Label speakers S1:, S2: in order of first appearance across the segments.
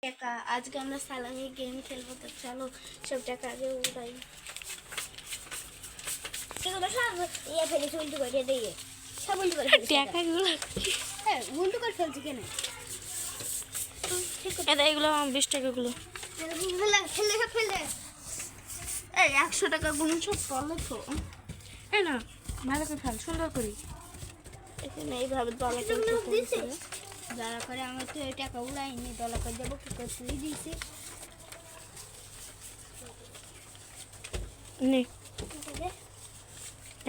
S1: টাকা আজকে আমরা সালামি গেম খেলবো, তো চলো সব টাকা আগে উড়াই।
S2: এগুলো সব ইয়ে ফেলেছি, উল্টো করে দিয়ে সব উল্টো করে
S1: টাকাগুলো
S2: হ্যাঁ উল্টো করে ফেলছি কেন?
S1: এটা এগুলো 20 টাকাগুলো,
S2: ফেলে সব ফেলে
S1: এই 100 টাকাগুলো সব তলে তো। এই না ভালো করে ফেল, সুন্দর করি এখানে এইভাবে তলে
S2: দিছে যারা করে। আমার তো এই টাকা উড়াইনি, দলা করে দেবো কি করে তুলে দিয়েছি।
S1: নে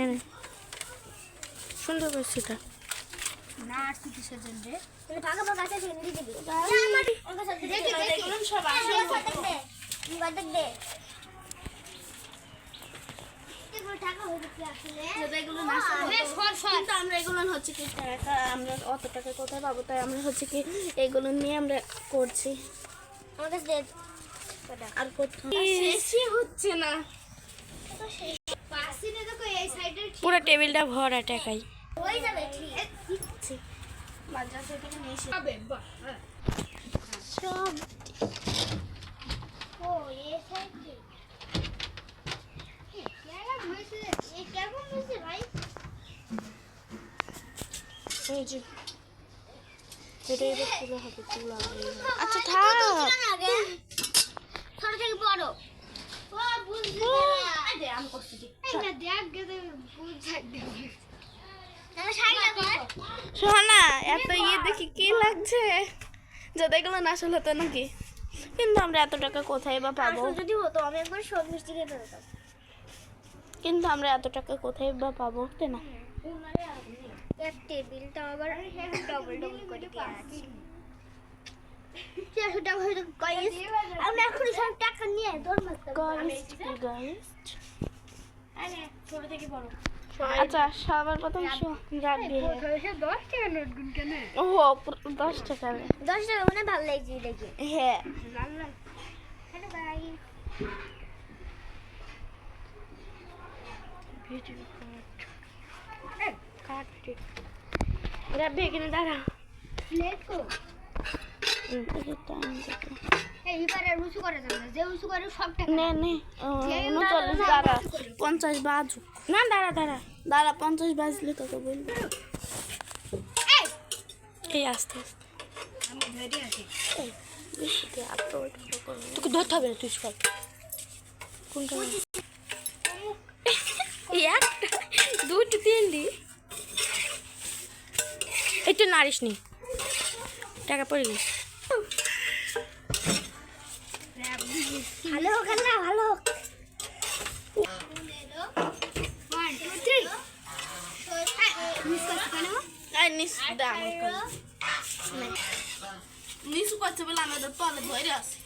S1: এনে সুন্দর করছি এটা
S2: না আর কি কিসের জন্য রে? তাহলে ভাগা ভাগা আছে সেখানে দিয়ে দিবি। আমার ওর সাথে দেখি
S1: এগুলো সব আসে
S2: দে বাদক দে এগুলো টাকা হয়ে গেছে আসলে।
S1: এগুলো না কিন্তু আমরা এগুলো হচ্ছে কি টাকা আমরা অত টাকা কোথায় পাবো, তাই আমরা হচ্ছে কি এগুলো নিয়ে আমরা করছি।
S2: আমার কাছে দে
S1: আর কোথাও শেষই হচ্ছে না,
S2: পাশে না দেখো এই সাইডের
S1: পুরো টেবিলটা ভরা টাকাই।
S2: হয়ে যাবে ঠিক
S1: আছে মাদ্রাসা থেকে নিয়ে এসে
S2: হবে বাহ
S1: সব
S2: ও এই সাইডে কেমন হয়েছে? এই কেমন হয়েছে ভাই?
S1: এই যে এটা এবার পুরো হবে তুলা। আচ্ছা থাক
S2: আগে ছোট থেকে বড় ও বুঝলি
S1: দে আমি করছি দি।
S2: এই না দেখ গেছে বুঝাই দে তাহলে সাইডটা কর।
S1: সোহানা এত দেখি কি লাগছে, যদি এগুলো না আসল হতো নাকি। কিন্তু আমরা এত টাকা কোথায় বা পাবো,
S2: আসল যদি হতো আমি একবার সব মিষ্টি খেয়ে ফেলতাম।
S1: কিন্তু আমরা এত টাকা কোথায় বা পাবো, তাই না?
S2: এক টেবিলটা আবার ডবল ডবল করে দেওয়া আছে। 400 টাকা হয়তো গাইস আমরা এখন সব টাকা নিয়ে দৌড় মারতাম।
S1: গাইস
S2: আরে ছোট থেকে বড়
S1: আচ্ছা সবার প্রথম রাখবি।
S2: 10 টাকা নোট গুন কেন?
S1: ও 10 টাকা
S2: 10 টাকা মানে ভালো লাগছে দেখে।
S1: হ্যাঁ
S2: হ্যালো ভাই
S1: রাখবি এখানে দাঁড়া।
S2: প্লেট কো এই এবারে রুচু করে যাবে না, যে রুচু করে সব টাকা
S1: নে নে 39 দাঁড়া 50 বাজুক না, দাঁড়া 50 বাজলে তোকে বলবো।
S2: এই
S1: এই আস্তে আস্তে
S2: আমি ধরে আছি।
S1: বেশি দিয়ে আপলোড করবো, তোকে ধরতে হবে না, তুই সব কোনটা একটা দুটো তিনটি একটু নারিস নি টাকা পড়ে গেছে।
S2: ভালো হোক না ভালো হোক। 1 2 3 মিস করতে কেন?
S1: আর নিস দাম নিচু করছে বলে আমাদের তলে ধরে আছে।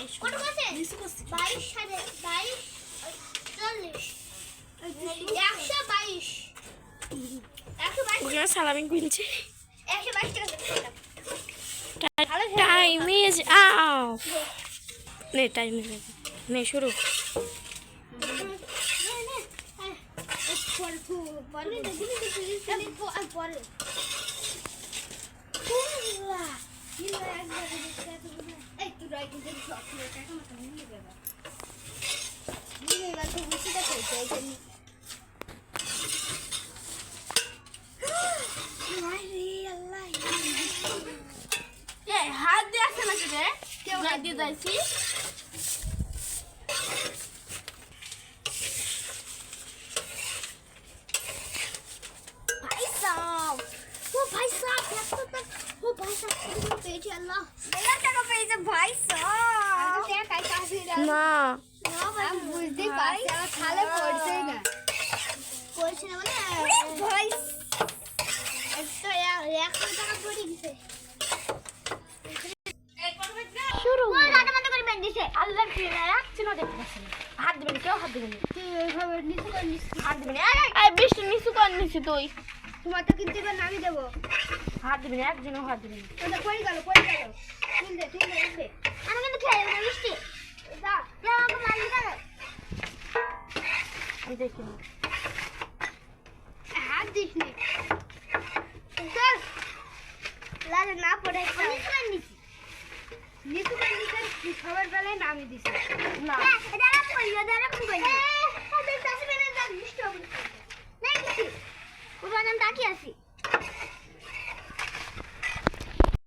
S2: এই কত আছে?
S1: নিচু করছে
S2: 22 সাড়ে 22 40 122 122
S1: ওখানে সালামি কিনছে।
S2: 122 টাকা
S1: টাইম ইজ আপ নে টাইম নে শুরু। হাত দিয়ে আসে নাকি রে, কেউ হাত দিয়ে যাইছি।
S2: भाई साहब वो भाई साहब वो भाई साहब पेज अल्लाह मेरा টাকা পেয়েছে ভাই সাহেব। আমি তো একাই কাছে
S1: না
S2: আমি বুঝতেই পারছি আমার থালে পড়ছেই না মানে ভাই একটা 100 টাকা পড়ে গেছে।
S1: শুরু
S2: ওই গাটা বন্ধ করে বেঁধে দিছে।
S1: আল্লাহ কি রাখছি না, দেখতে পাচ্ছি না। হাত দিবেন, কেউ হাত দিবেন
S2: তুই এইভাবে নিচু করে নিস।
S1: হাত দিবেন। এই বেশি নিচু কর নিছি তুই,
S2: তোমার তো কিনতে হবে নামি দেবো।
S1: হাত দিবেন, একজনও হাত দিবেন।
S2: ওটা পড়ে গেল তুল দে আমি কিন্তু খেয়ে না মিষ্টি দা আমাকে মারলি কেন?
S1: এই দেখুন
S2: হাত দিস নি চল আরে না পড়ে নিচু করে নিচে সবার বেলায় নামিয়ে দিছে
S1: না
S2: এটা রাখ করি এটা রাখ করি ওদের 10 মিনিট দাগ দিষ্ট হবে না কিছু ওরা নাম তাকিয়ে আছি